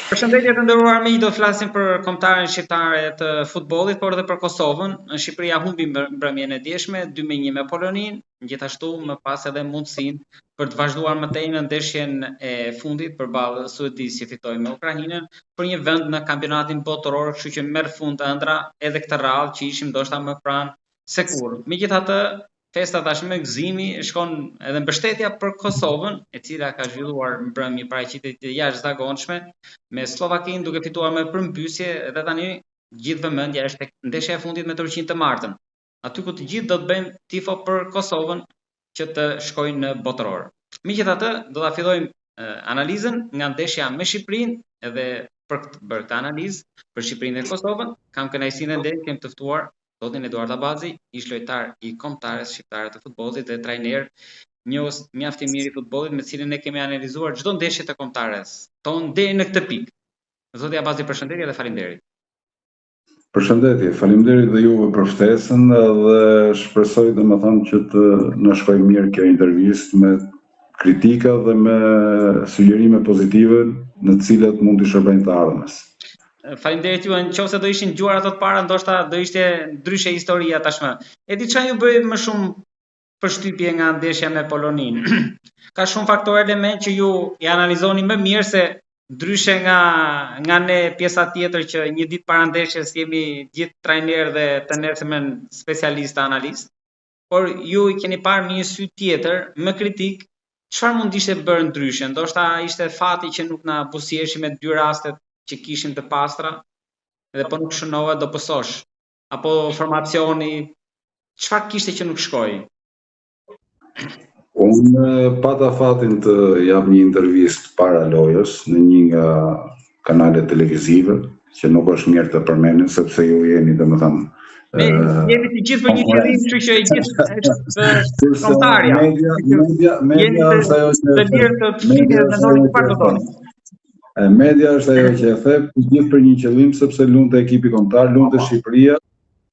Përshëndetje të nderuar miq, do flasim për kombëtaren shqiptare të futbollit, por edhe për Kosovën. Shqipëria humbi mbrëmjen e dieshme 2-1 me Poloninë, gjithashtu më pas edhe mundësinë për të vazhduar më tej në ndeshjen e fundit përballë Suedisë që fitoi me Ukrainën për një vend në kampionatin botëror, kështu që merr fund ëndra edhe këtë radhë që ishim ndoshta më pranë se kur. Megjithatë, festa tashmë gëzimi shkon edhe mbështetja për Kosovën, e cila ka zhvilluar mbrëmje paraqitje të jashtëzakonshme me Slovakinë duke fituar me përmbysje dhe tani gjithë vëmendja është tek ndeshja e fundit me Turqinë të martën. Aty ku të gjithë do të bëjmë tifo për Kosovën që të shkojnë në botëror. Megjithatë, do ta fillojmë analizën nga ndeshja me Shqipërinë edhe për këtë analizë për Shqipërinë dhe Kosovën, kam kënaqësinë e nderit kem të ftuar zotin Eduard Abazi, ish lojtar i kombëtares shqiptare të futbollit dhe trajner njohës mjaft i mirë i futbollit me cilin ne kemi analizuar çdo ndeshje të kombëtares ton deri në këtë pikë. Zoti Abazi, përshëndetje dhe faleminderit. Përshëndetje, faleminderit dhe juve për ftesën dhe shpresoj domethënë që të na shkojë mirë kjo intervistë me kritika dhe me sugjerime pozitive në të cilat mund të shërbejnë të ardhmes. Faleminderit juve, nëse do ishin dëgjuar ato të para, ndoshta do ishte ndryshe historia tashmë. E di çfarë ju bëi më shumë përshtypje nga ndeshja me Poloninë. Ka shumë faktorë element që ju i analizoni më mirë se ndryshe nga ne pjesa tjetër që një ditë para ndeshjes jemi gjithë trajner dhe të nërthëmen specialist analist. Por ju i keni parë me një sy tjetër, më kritik, çfarë mund ishte bërë ndryshe? Ndoshta ishte fati që nuk na buzëqeshim me dy rastet që kishim të pastra dhe po nuk shënova do pësosh. Apo formacioni, çfarë kishte që nuk shkoi? Unë pata fatin të jap një intervistë para lojës në një nga kanalet televizive, që nuk është mirë të përmenden sepse ju jeni domethënë jemi të gjithë për një qëllim, kështu që e gjithë është kontarja. Media është ajo që të mirë të flitë dhe mendoni çfarë do thoni. Media është ajo që e thep, të gjithë për një qëllim sepse lunte ekipi kombëtar, lunte Shqipëria,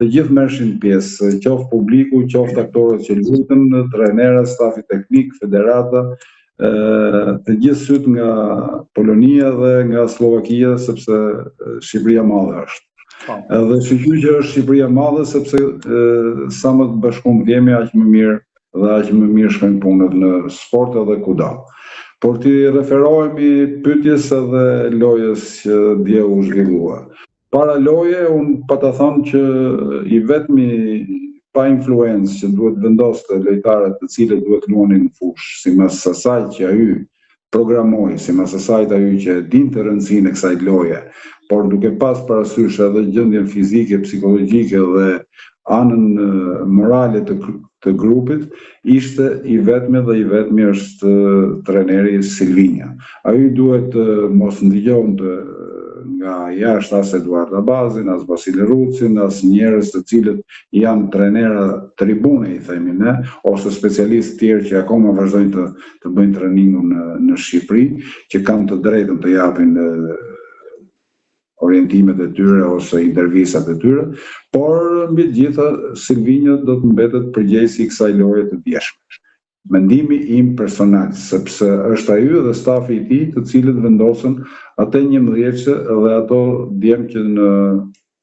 të gjithë merrshin pjesë, qoftë publiku, qoftë aktorët që lutën, trajnerët, stafi teknik, federata, të gjithë syt nga Polonia dhe nga Slovakia sepse Shqipëria madhe është. Edhe shqyqy që është Shqipëria madhe sepse sa më të bashkuar jemi aq më mirë dhe aq më mirë shkojnë punët në sport edhe kudo. Por ti referohemi pyetjes edhe lojës që dje u zhvillua. Para loje, unë pa të thonë që i vetmi pa influencë që duhet vendoste lojtarët të cilët duhet luanin në fushë, si mas asaj që ai programoi, si mas asaj ai që dinte rëndësinë e kësaj loje, por duke pas parasysh edhe gjendjen fizike, psikologjike dhe anën morale të grupit, ishte i vetmi dhe i vetmi është trajneri Silvinja. Ai duhet mos ndigjonte nga jashtë as Eduard Abazin, as Vasile Rucin, as njerëz të cilët janë trajnera tribune, i themi ne, ose specialistë tjerë që akoma vazhdojnë të bëjnë trajningun në Shqipëri, që kanë të drejtën të japin orientimet e tyre ose intervistat e tyre, por mbi të gjitha Silvinja do të mbetet përgjegjësi i kësaj loje të djeshme. Mendimi im personal, sepse është ai dhe stafi i tij të cilët vendosën atë 11 dhe ato djem që në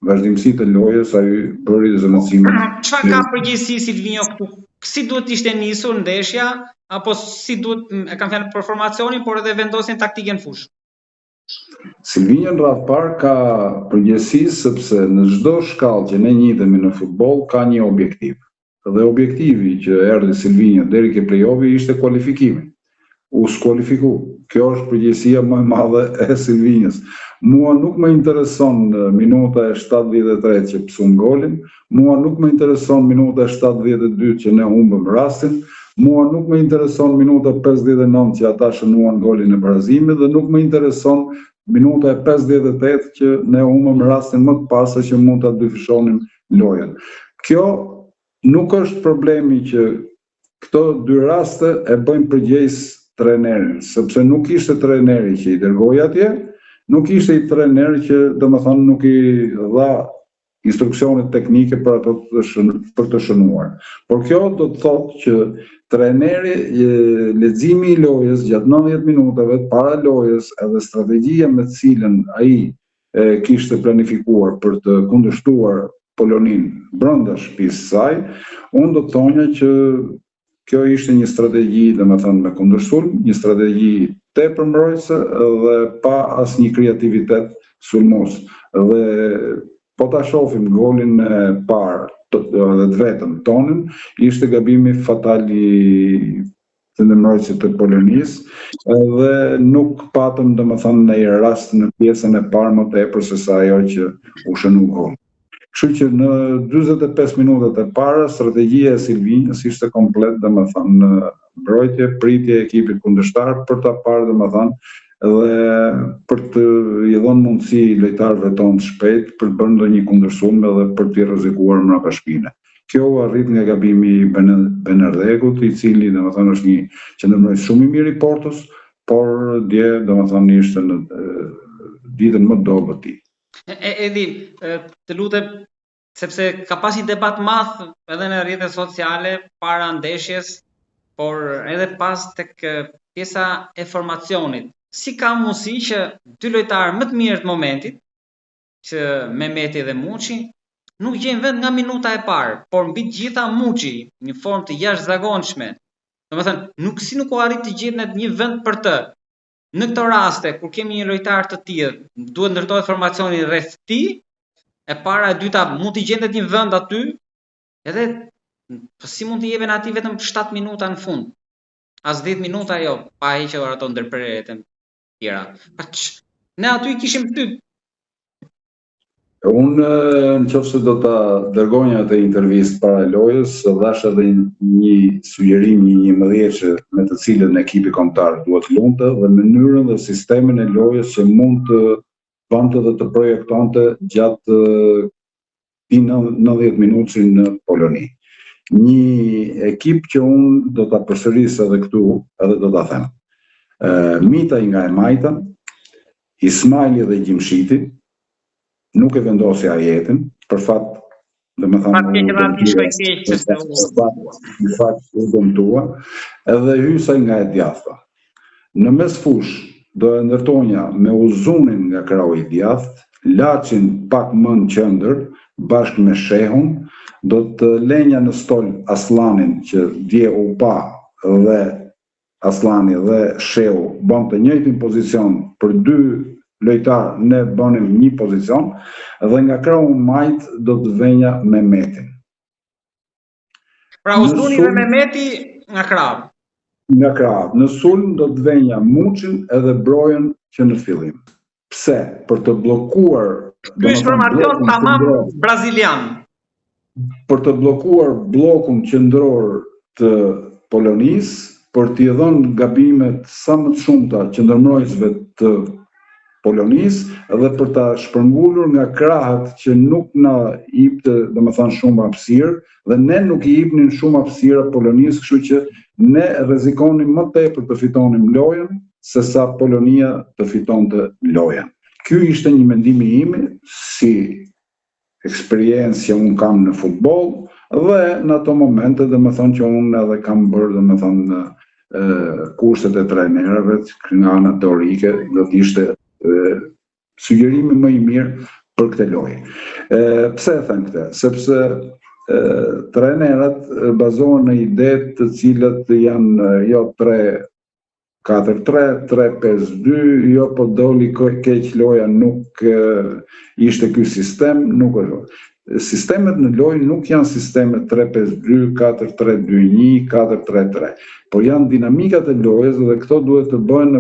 vazhdimsi të lojës ai bëri zëvendësime. Çfarë ka përgjegjësi Silvinjo këtu? Si duhet ishte nisur ndeshja apo si duhet, e kam fjalën për formacionin, por edhe vendosjen taktike në fushë? Silvinja në radhë parë ka përgjegjësi sepse në çdo shkallë që ne njitemi në futboll ka një objektiv. Dhe objektivi që erdhi Silvinja deri ke play-offi ishte kualifikimi. U skualifiku. Kjo është përgjegjësia më e madhe e Silvinjës. Mua nuk më intereson minuta e 73 që psuam golin, mua nuk më intereson minuta e 72 që ne humbëm rastin, mua nuk më intereson minuta 59 që ata shënuan golin e barazimit dhe nuk më intereson minuta e 58 që ne humbëm rastin më të pastë që mund ta dyfishonim lojën. Kjo nuk është problemi që këto dy raste e bëjnë përgjegjës trajnerin, sepse nuk ishte trajneri që i dërgoi atje, nuk ishte i trajner që domethënë nuk i dha instruksionet teknike për ato për të shënuar. Por kjo do të thotë që trajneri, leximi I lojës gjatë 90 minutave para lojës edhe strategjia me të cilën ai kishte planifikuar për të kundërshtuar Polonin brenda shtëpisë saj, unë do të thonja që kjo ishte një strategji, domethënë me kundërsulm, një strategji tepër mbrojtëse dhe pa asnjë kreativitet sulmues. Dhe po ta shohim golin e parë dhe të vetëm tonin, ishte gabimi fatal I të ndërmbrojtësit të Polonisë dhe nuk patëm domethënë në rast në pjesën e parë më tepër se sa ajo që u shënu gol. Kështu që në 45 minutat e para strategjia e Silvinjës ishte komplet domethënë mbrojtje, pritje e ekipit kundërshtar për ta parë domethënë dhe për të I dhënë mundësi lojtarëve tonë shpejt për të bërë ndonjë kundërsulm edhe për të rrezikuar mbrapa shpine. Kjo arrit nga gabimi I Benardekut, I cili domethënë është një qendërmbrojtës shumë I mirë I Portos, por dje domethënë ishte në ditën më të dobët të tij. Edi, të lutem, sepse ka pas një debat madh edhe në rrjetet sociale para ndeshjes, por edhe pas tek pjesa e formacionit. Si ka mundësi që dy lojtarë më të mirë të momentit, që Mehmeti dhe Muçi, nuk gjejnë vend nga minuta e parë, por mbi të gjitha Muçi, një formë të jashtëzakonshme. Domethënë, nuk u arrit të gjendet një vend për të. Në këto raste, kur kemi një lojtar të tillë, duhet ndërtohet formacioni rreth tij, e para e dyta mund të gjendet një vend aty, edhe si mund të jepen atij vetëm 7 minuta në fund. As 10 minuta jo, pa hequr ato ndërprerjet e tjera. Ne aty kishim fytyrë. Unë nëse do ta dërgonja atë intervistë para lojës, dhash edhe një sugjerim, një mëdhëçe me të cilën ekipi kombëtar duhet lunte dhe mënyrën dhe sistemin e lojës që mund të bante dhe të projektonte gjatë 90 minutësh në Poloni. Një ekip që unë do ta përsëris edhe këtu, edhe do ta them. Mitaj nga e Majta, Ismaili dhe Gjimshiti, nuk e vendosi ajetin, për fat, domethënë, në fakt u dëmtua, edhe hysaj nga e djathta. Në mes fush do e ndërtonja me Uzunin nga krau I djathtë, Laçin pak më në qendër, bashkë me Shehun, do të lenja në stol Aslanin që dje u pa dhe Aslani dhe Shehu bën të njëjtin pozicion për dy lojtar, ne bënim një pozicion dhe nga krau Majt do të venja Mehmetin. Pra Uzuni dhe Mehmeti nga krau. Nga krau. Në sulm do të venja Muçin edhe Brojën që në fillim. Pse? Për të bllokuar. Ky është formacion tamam brazilian. Për të bllokuar bllokun qendror të Polonisë, për t'i dhënë gabimet sa më të shumta qendërmbrojtësve të Polonisë dhe për ta shpërngulur nga krahët që nuk na jepte, domethënë, shumë hapësirë dhe ne nuk I jepnin shumë hapësira Polonisë, kështu që ne rrezikonim më tepër të fitonim lojën sesa Polonia të fitonte lojën. Ky ishte një mendim I im si eksperiencë që unë kam në futboll dhe në ato momente domethënë që unë edhe kam bërë domethënë kurset e trajnerëve nga ana teorike, do të ishte sugjerimi më I mirë për këtë lojë. Pse e them këtë? Sepse trajnerët bazohen në ide të cilat janë jo 3-4-3, 3-5-2, jo po doli keq loja, nuk ishte ky sistem, nuk është. Sistemet në lojë nuk janë sisteme 3-5-2, 4-3-2-1, 4-3-3, por janë dinamikat e lojës dhe këto duhet të bëhen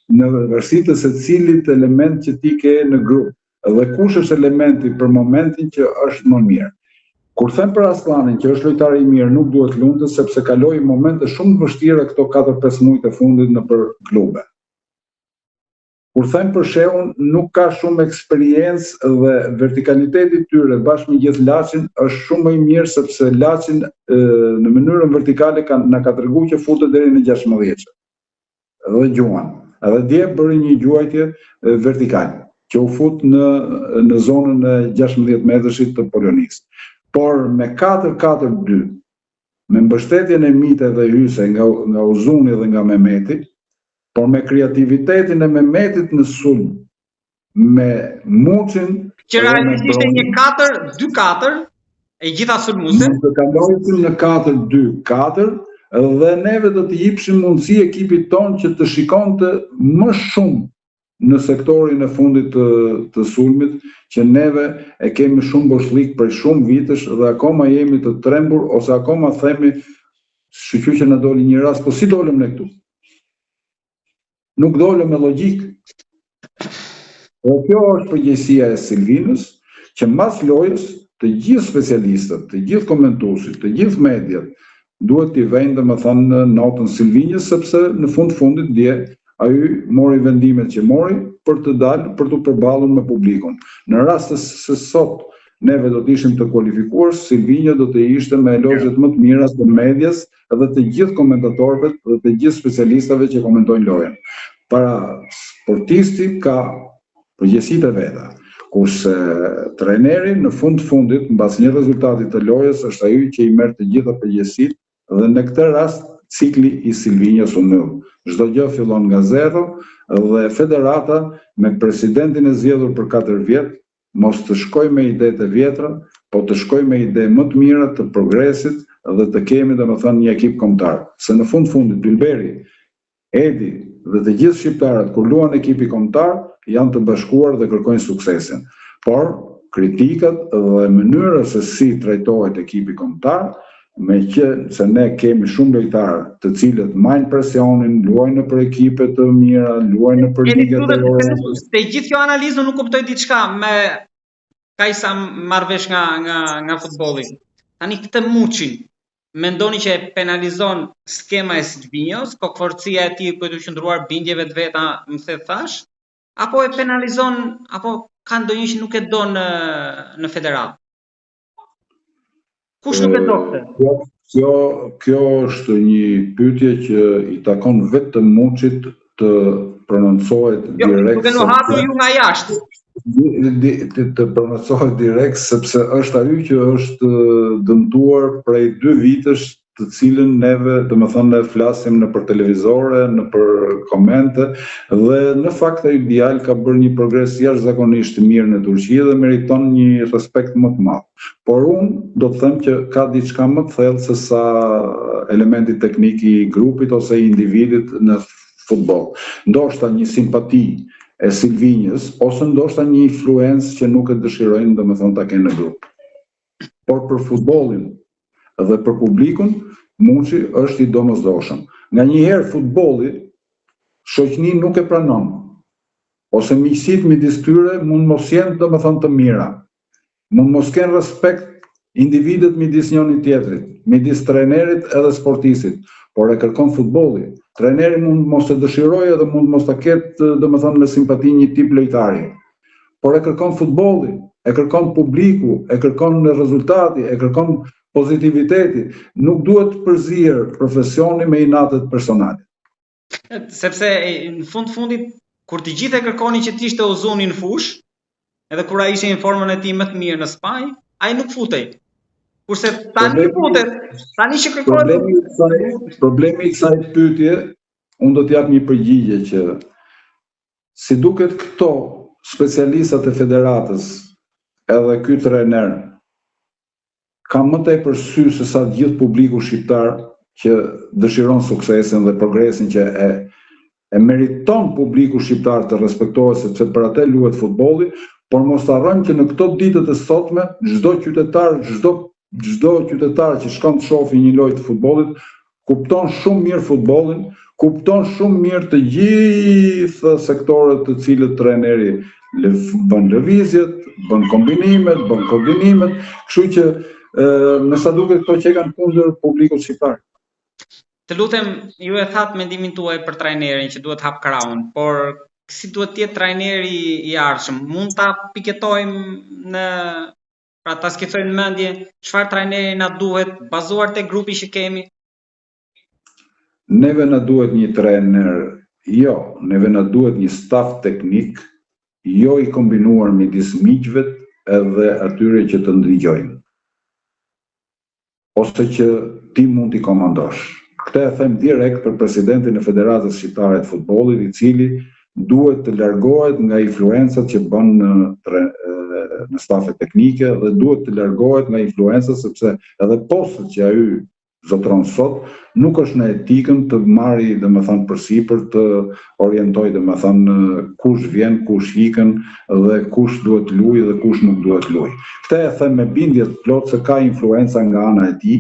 në varësi të secilit element që ti ke në grup. Dhe kush është elementi për momentin që është më mirë. Kur them për Aslanin që është lojtar I mirë, nuk duhet lundë sepse kaloi momente shumë të vështira këto 4-5 muaj të fundit nëpër klube. Kur them për Shehun, nuk ka shumë eksperiencë dhe vertikaliteti I tyre bashkë me gjithë Laçin është shumë më I mirë sepse Laçin në mënyrën vertikale na ka treguar që futet deri në 16. Dhe gjuan. Edhe dje bëri një gjuajtje vertikal që u fut në zonën e 16 metrëshit të Polonisë. Por me 4-4-2 me mbështetjen e Mite dhe Hyse nga Uzuni dhe nga Mehmeti, por me kreativitetin e Mehmetit në sulm, me Muçin që realisht ishte një 4-2-4 e gjitha sulmuese. Ne kalojmë në 4-2-4 dhe neve do të jepshim mundësi ekipit ton që të shikonte më shumë në sektorin e fundit të sulmit, që neve e kemi shumë boshlik për shumë vitesh dhe akoma jemi të trembur, ose akoma themi, shqyqy që në doli një rast, po si dolëm ne këtu? Nuk dolëm me logjik. Dhe kjo është përgjegjësia e Silvinës, që mbas lojës të gjithë specialistët, të gjithë komentuesit, të gjithë mediat duhet t'i vënë domethënë notën Silvinës, sepse në fundit dje ai mori vendimet që mori për të dalë, për të përballur me publikun. Në rast se sot neve do të ishim të kualifikuar, Silvinja do të ishte me elogjet më të mira të medias dhe të gjithë komentatorëve dhe të gjithë specialistëve që komentojnë lojën. Para sportisti ka përgjegjësitë e veta, kurse trajneri në fundit, mbas një rezultati të lojës, është ai që i merr të gjitha përgjegjësitë dhe në këtë rast cikli i Silvinjës u mbyll. Çdo gjë fillon nga zero dhe federata me presidentin e zgjedhur për 4 vjet mos të shkoj me ide të vjetra, po të shkoj me ide më të mira të progresit dhe të kemi domethënë një ekip kombëtar. Se në fundit Ylberi, Edi dhe të gjithë shqiptarët kur luan ekipi kombëtar janë të bashkuar dhe kërkojnë suksesin. Por kritikat dhe mënyra se si trajtohet ekipi kombëtar, me që se ne kemi shumë lojtarë të cilët majnë presionin, luajnë për ekipe të mira, luajnë për ligat e Europës. Te gjithë kjo analizë nuk kuptoj diçka me kaq sa marrvesh nga futbolli. Tani këtë Muçin, mendoni që e penalizon skema e Silvinjos, kokforcia e tij për të qëndruar bindjeve të veta, më the thash, apo e penalizon, apo ka ndonjë që nuk e do në federat? Kush nuk e do këtë? Kjo është një pyetje që i takon vetëm Muçit të prononcohet direkt. Duke në hapur ju nga jashtë. Të prononcohet direkt sepse është ai që është dëmtuar prej 2 vitesh, të cilën neve, domethënë, ne flasim në për televizore, në për komente, dhe në fakt ai djalë ka bërë një progres jashtëzakonisht mirë në Turqi dhe meriton një respekt më të madh. Por unë do të them që ka diçka më të thellë se sa elementi teknik i grupit ose i individit në futboll. Ndoshta një simpati e Silvinjës, ose ndoshta një influencë që nuk e dëshirojnë domethënë ta kenë në grup. Por për futbollin dhe për publikun, Muçi është i domosdoshëm. Nga një herë futbolli, shoqëni nuk e pranon, ose miqësitë midis tyre mund mos jenë domethënë të mira, mund mos kenë respekt individet midis njëri tjetrit, midis trajnerit edhe sportistit, por e kërkon futbolli. Trajneri mund mos të dëshirojë dhe mund mos ta ketë domethënë me simpati një tip lojtari, por e kërkon futbolli, e kërkon publiku, e kërkon rezultati, e kërkon pozitiviteti, nuk duhet të përzier profesioni me inatet personale. Sepse në fundit, kur të gjithë e kërkoni që t'ishte Ozuni në fush, edhe kur ai ishte në formën e tij më të mirë në Spanjë, ai nuk futej. Kurse tani futet, tani që kërkohet. Problemi i kësaj pyetje, unë do t'jap një përgjigje që si duket këto specialistat e federatës, edhe ky trajner ka më tepër sy se sa gjithë publiku shqiptar që dëshiron suksesin dhe progresin që e meriton publiku shqiptar të respektohet, sepse për atë luhet futbolli, por mos të harrojmë që në këto ditët e sotme çdo qytetar që shkon të shohë një lojë të futbollit kupton shumë mirë futbollin, kupton shumë mirë të gjitha sektorët të cilët trajneri bën lëvizjet, bën kombinimet, bën koordinimet, kështu që me sa duket këto që kanë kundër publikut shqiptar. Të lutem, ju e thatë mendimin tuaj për trajnerin që duhet hap krahun, por si duhet të jetë trajneri i ardhshëm? Mund ta piketojmë pra ta skicojmë në mendje çfarë trajneri na duhet bazuar te grupi që kemi? Neve na duhet një trajner, neve na duhet një staf teknik, i kombinuar midis miqve edhe atyre që të ndrigjojnë. Ose që ti mund t'i komandosh. Këtë e them direkt për presidentin e Federatës Shqiptare të Futbollit, i cili duhet të largohet nga influencat që bën në stafet teknike dhe duhet të largohet nga influencat sepse edhe postet që ai zotron sot nuk është në etikën të marri përsipër të orientoj kush vjen, kush ikën dhe kush duhet luajë dhe kush nuk duhet luajë. Këtë e them me bindje të plot se ka influenca nga ana e tij,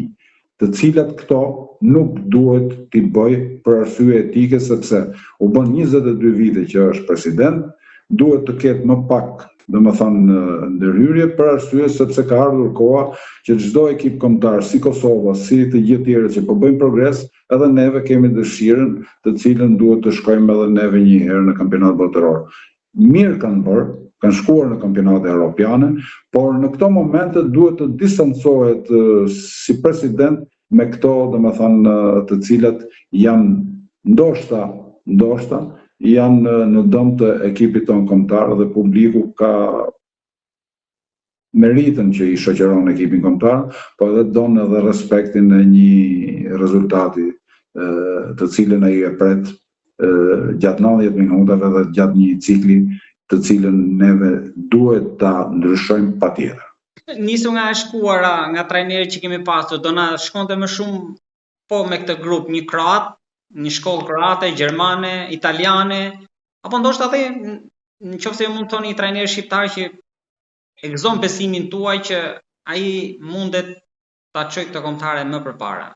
të cilat këto nuk duhet t'i bëj për arsye etike sepse u bën 22 vite që është president, duhet të ketë më pak ndërhyrje për arsye sepse ka ardhur koha që çdo ekip kombëtar si Kosova, si të gjithë tjerët që po bëjnë progres, edhe neve kemi dëshirën të cilën duhet të shkojmë edhe neve një herë në kampionat botëror. Mirë kanë bërë, kanë shkuar në kampionate europiane, por në këto momente duhet të distancohet si president me këto, të cilat janë ndoshta janë në dëm të ekipit tonë kombëtar dhe publiku ka meritën që i shoqëron ekipin kombëtar, po edhe don edhe respektin e një rezultati të cilën ai e pret gjatë 90 minutave dhe gjatë një cikli të cilën neve duhet ta ndryshojmë patjetër. Nisu nga e shkuara, nga trajneri që kemi pasur, do na shkonte më shumë po me këtë grup, një kroat, një shkollë kroate, gjermane, italiane, apo ndoshta edhe nëse ju mund të thoni një trajner shqiptar që e gëzon besimin tuaj që ai mundet ta çojë këtë kombëtare më përpara.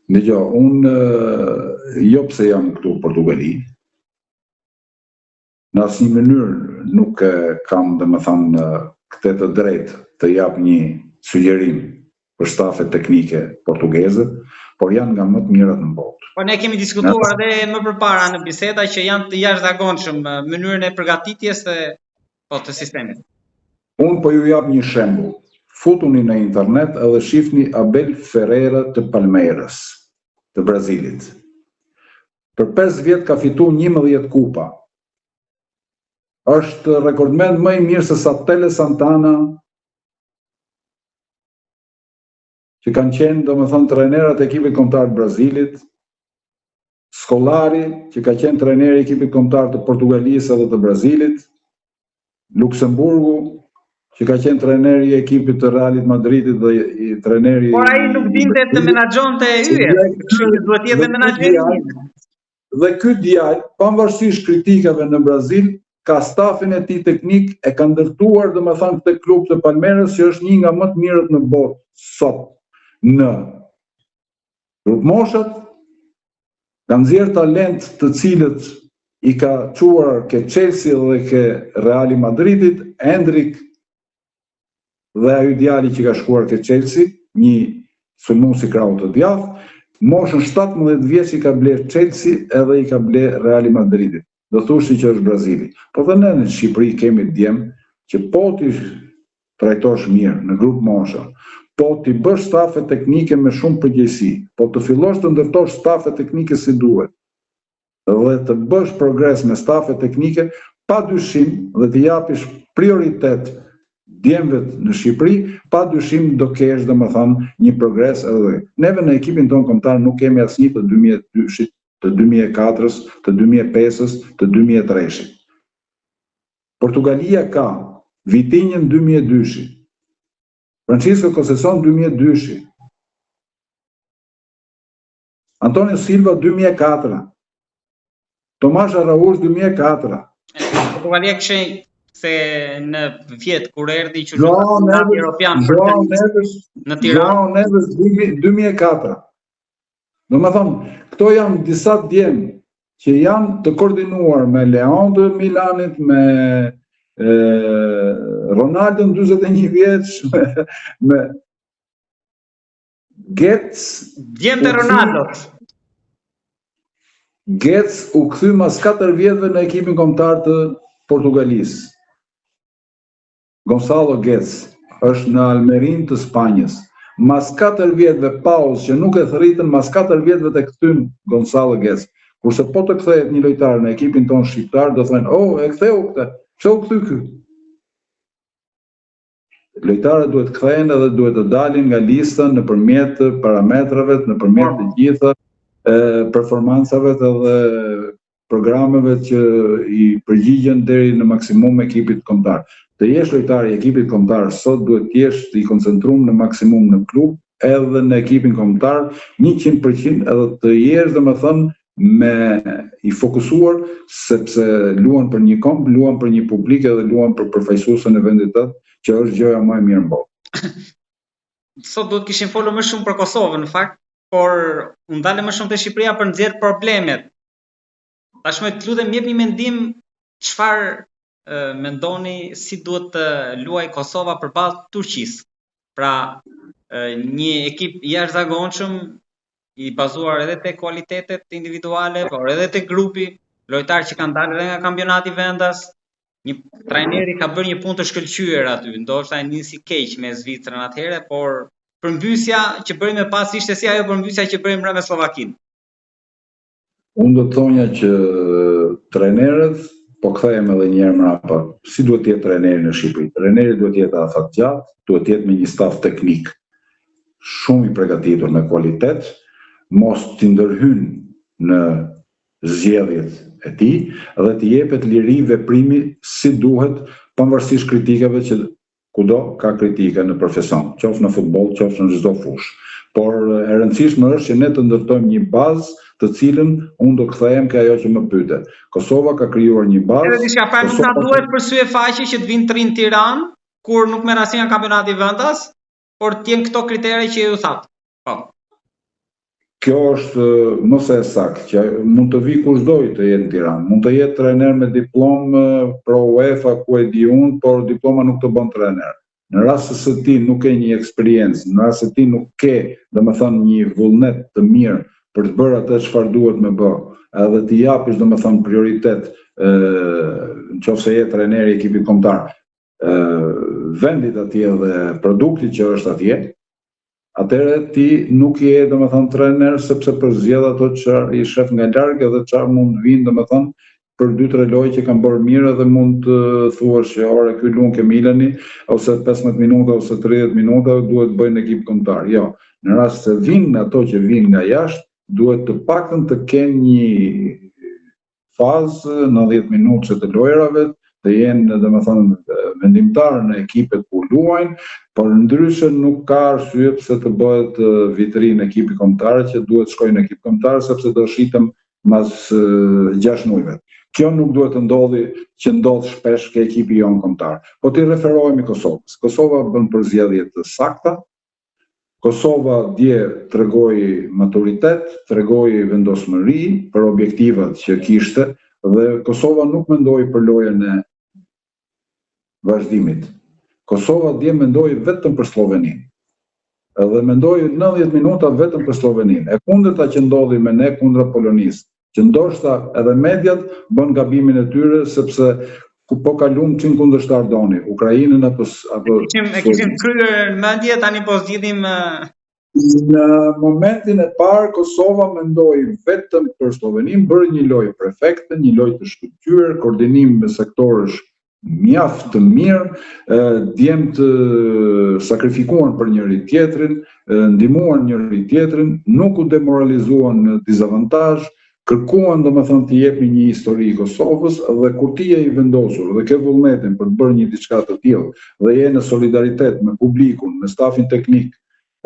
Dgjoj, unë jo pse jam këtu në Portugali, në asnjë mënyrë nuk kam këtë të drejtë të jap një sugjerim për stafet teknike portugeze, por janë nga më të mirat në botë. Po ne kemi diskutuar edhe më përpara në biseda që janë të jashtëzakonshëm mënyrën e përgatitjes të sistemit. Unë po ju jap një shembull. Futuni në internet edhe shihni Abel Ferreira të Palmeiras, të Brazilit. Për 5 vjet ka fituar 11 kupa. Është rekordmen më i mirë se sa Tele Santana, që kanë qenë trajnerat e ekipit kombëtar të Brazilit, Scolari, që ka qenë trajneri i ekipit kombëtar të Portugalisë edhe të Brazilit, Luksemburgu, që ka qenë trajneri i ekipit të Realit Madridit dhe i trajneri... Por ai nuk dinte të menaxhonte hyrje, kështu që duhet jetë menaxher. Dhe ky djalë, pavarësisht kritikave në Brazil, ka stafin e tij teknik, e ka ndërtuar këtë klub të Palmeiras që është një nga më të mirët në botë sot. Në grup moshat, ka nxjerrë talent të cilët i ka çuar ke Chelsea dhe ke Reali Madridit, Endrick dhe ai djali që ka shkuar ke Chelsea, një sulmues i krahut të djathtë, moshën 17 vjeç i ka bler Chelsea edhe i ka bler Reali Madridit. Do thoshti që është Brazili. Po dhe ne në Shqipëri kemi djem që po ti trajtosh mirë në grup mosha, po ti bësh stafe teknike me shumë përgjegjësi, po të fillosh të ndërtosh stafe teknike si duhet, dhe të bësh progres me stafe teknike, pa dyshim dhe të japish prioritet djemvet në Shqipëri, pa dyshim do kesh një progres edhe. Neve në ekipin tonë kombëtar nuk kemi asnjë të 2002-shit, të 2004-s, të 2005-s, të 2003-shit. Portugalia ka Vitinhën 2002-shit, Francisco Conceição 2002-shit, Antonio Silva 2004, Tomás Araújo 2004. Portugalia kishte se në vjet kur erdhi që luajti Europian në Tiranë. Neves 2004. Domethënë, këto janë disa djemë që janë të koordinuar me Leão të Milanit, me Ronaldo 41 vjeç, me Getz. Djemë të Ronaldos. Getz u kthy mas 4 vjetëve në ekipin kombëtar të Portugalisë. Gonçalo Getz është në Almerin të Spanjës. Mas 4 vjetëve pauzë që nuk e thërritën, mas 4 vjetëve të kthyn Gonçalo Getz. Kurse po të kthehet një lojtar në ekipin tonë shqiptar, do thonë, "Oh, e ktheu këtë. Ço u kthy ky?" Lojtarët duhet kthehen edhe duhet të dalin nga lista nëpërmjet parametrave, nëpërmjet të gjitha performancave dhe programeve që i përgjigjen deri në maksimum ekipit kombëtar. Të jesh lojtar i ekipit kombëtar sot duhet të jesh i koncentruar në maksimum në klub edhe në ekipin kombëtar 100% edhe të jesh domethënë me i fokusuar sepse luan për një komb, luan për një publik edhe luan për përfaqësuesën e vendit tënd, që është gjëja më e mirë në botë. Sot duhet kishim folur më shumë për Kosovën në fakt, por u ndalë më shumë te Shqipëria për nxjerr problemet. Tashmë të lutem jepni mendim çfarë mendoni si duhet të luajë Kosova përballë Turqisë. Pra, një ekip jashtëzakonshëm i bazuar edhe te kualitetet individuale, por edhe te grupi, lojtarë që kanë dalë edhe nga kampionati vendas. Një trajneri ka bërë një punë të shkëlqyer aty, ndoshta e nisi keq me Zvicrën atëherë, por përmbysja që bëri më pas ishte si ajo përmbysja që bëri me Slovakinë. Unë do të thonja që trajnerët, po kthehem edhe një herë mbrapa, si duhet të jetë trajneri në Shqipëri? Trajneri duhet të jetë afatgjat, duhet të jetë me një staf teknik shumë i përgatitur me kualitet, mos t'i ndërhyjnë në zgjedhjet e tij dhe të jepet liri veprimi si duhet pavarësisht kritikave që kudo ka kritika në profesion, qoftë në futboll, qoftë në çdo fushë. Por e rëndësishme është që ne të ndërtojmë një bazë të cilën unë do kthehem ke ajo që më pyete. Kosova ka krijuar një bazë. Edhe diçka pak nuk na duhet për sy e faqe që të vinë të rinë në Tiranë, kur nuk merr asnjë nga kampionati vendas, por të jenë këto kritere që ju thatë. Po. Kjo është mos e saktë, që mund të vi kushdo të jetë në Tiranë. Mund të jetë trajner me diplomë pro UEFA ku e di unë, por diploma nuk të bën trajner. Në rast se ti nuk ke një eksperiencë, në rast se ti nuk ke, domethënë, një vullnet të mirë për të bërë atë çfarë duhet me bë, edhe të japish domethënë prioritet, nëse je trajner i ekipit kombëtar, vendit atje dhe produktit që është atje, atëherë ti nuk je domethënë trajner sepse përzgjedh ato çfarë i shef nga larg edhe çfarë mund vinë domethënë për 2-3 lojë që kanë bërë mirë dhe mund të thuash që ore ky luan ke Milani ose 15 minuta ose 30 minuta duhet bëjnë ekip kombëtar. Jo, në rast se vinë ato që vinë nga jashtë, duhet të paktën të kenë një fazë 90 minutë të lojrave, të jenë domethënë vendimtar në ekipet ku luajnë, por ndryshe nuk ka arsye pse të bëhet vitrinë ekipi kombëtar që duhet shkojnë në ekip kombëtar sepse do shitëm mas 6 muajve. Kjo nuk duhet të ndodhi që ndodh shpesh ke ekipi jon kombëtar. Po ti referohemi Kosovës. Kosova bën përzgjedhje të sakta. Kosova dje tregoi maturitet, tregoi vendosmëri për objektivat që kishte dhe Kosova nuk mendoi për lojën e vazhdimit. Kosova dje mendoi vetëm për Sloveninë. Edhe mendoi 90 minuta vetëm për Sloveninë. E kundërta që ndodhi me ne kundra Polonisë, që ndoshta edhe mediat bën gabimin e tyre sepse po kalum çim kundërshtar doni, Ukrainën apo e kishim kryer në mendje, tani po zgjidhim Në momentin e parë Kosova mendoi vetëm për Sloveninë, bëri një lojë perfekte, një lojë të shkëlqyer, koordinim me sektorësh mjaft të mirë, djem të sakrifikuan për njëri tjetrin, ndihmuan njëri tjetrin, nuk u demoralizuan në dizavantazh, kërkuan domethënë të jepni një histori i Kosovës dhe kur ti je i vendosur dhe ke vullnetin për të bërë një diçka të tillë dhe je në solidaritet me publikun, me stafin teknik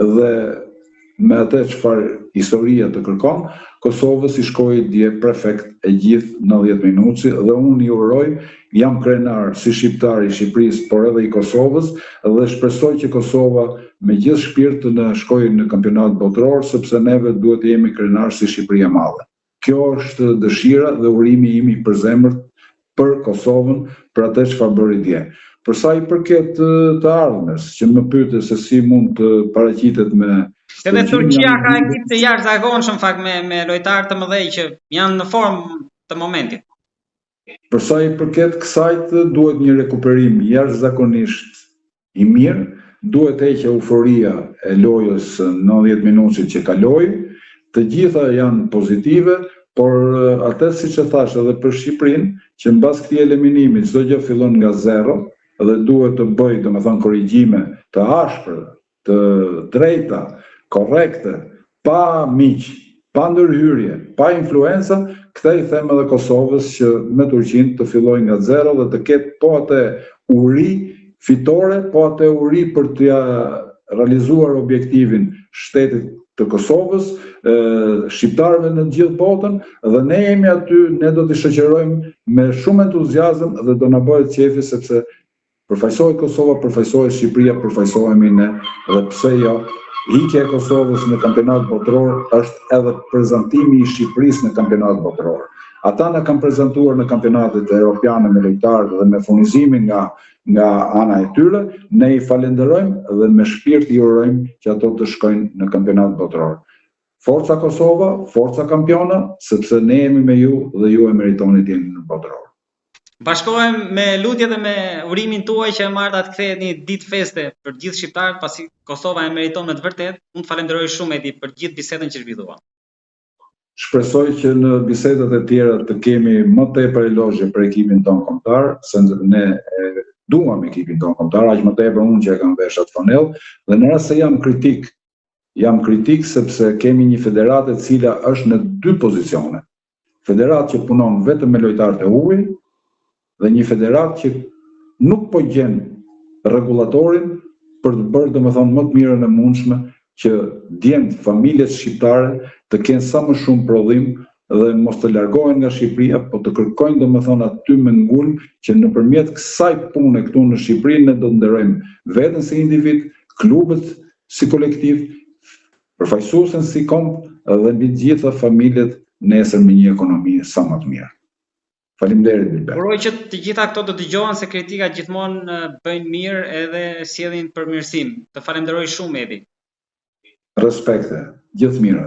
dhe me atë çfarë historia të kërkon, Kosovës i shkoi dje perfekt e gjithë 90 minutë dhe unë i uroj, jam krenar si shqiptar i Shqipërisë, por edhe i Kosovës dhe shpresoj që Kosova me gjithë shpirt të na shkojë në kampionat botror sepse neve duhet të jemi krenar si Shqipëria e madhe. Kjo është dëshira dhe urimi im i përzemërt për Kosovën, për atë çfarë bëri dje. Për sa i përket të ardhmes, që më pyete se si mund të paraqitet me Se dhe Turqia ka ekip të jashtëzakonshëm fakt me lojtarë të mëdhej që janë në formë të momentit. Për sa i përket kësajt, duhet një rekuperim jashtëzakonisht i mirë, duhet heqë euforia e lojës 90 minutit që kaloi, të gjitha janë pozitive, por atë siç e thash edhe për Shqipërinë, që mbas këtij eliminimi çdo gjë fillon nga zero, dhe duhet të bëj, domethënë, korrigjime të ashpra, të drejta, korrekte, pa miq, pa ndërhyrje, pa influenca, këtë i them edhe Kosovës që me Turqinë të fillojë nga zero dhe të ketë po atë uri fitore, po atë uri për të realizuar objektivin shtetit të Kosovës, shqiptarëve në gjithë botën, dhe ne jemi aty, ne do t'i shoqërojmë me shumë entuziazëm dhe do na bëhet qefi sepse përfaqësohet Kosova, përfaqësohet Shqipëria, përfaqësohemi ne, dhe pse jo, hiqja e Kosovës në kampionat botror është edhe prezantimi i Shqipërisë në kampionat botror. Ata na kanë prezantuar në kampionatet europiane me lojtarë dhe me furnizimin nga ana e tyre, ne i falenderojmë dhe me shpirt i urojmë që ato të shkojnë në kampionat botror. Forca Kosova, forca kampiona, sepse ne jemi me ju dhe ju e meritoni të jeni në botror. Bashkohem me lutjet dhe me urimin tuaj që marrë të kthehet një ditë feste për gjithë shqiptarët, pasi Kosova e meriton me të vërtet. Unë të falenderoj shumë Edi për gjithë bisedën që zhvillua. Shpresoj që në bisedat e tjera të kemi më tepër elozhe për ekipin tonë kombëtar, se ne duam ekipin tonë kombëtar, aq më tepër unë që e kam vesh atë fanell, dhe në rast se jam kritik sepse kemi një federatë e cila është në dy pozicione. Federatë që punon vetëm me lojtarët e huaj dhe një federatë që nuk po gjen rregullatorin për të bërë, domethënë, më të mirën e mundshme që djemtë, familjet shqiptare të kenë sa më shumë prodhim dhe mos të largohen nga Shqipëria, po të kërkojnë, domethënë, aty me ngulm që nëpërmjet kësaj pune këtu në Shqipëri ne do të nderojmë veten si individ, klubet si kolektiv, përfaqësuesen si komp dhe mbi të gjitha familjet nesër me një ekonomi sa më të mirë. Faleminderit Bilber. Uroj që të gjitha këto të dëgjohen se kritikat gjithmonë bëjnë mirë edhe sjellin përmirësim. Të falenderoj shumë Edi. Respekte, gjithë mirë.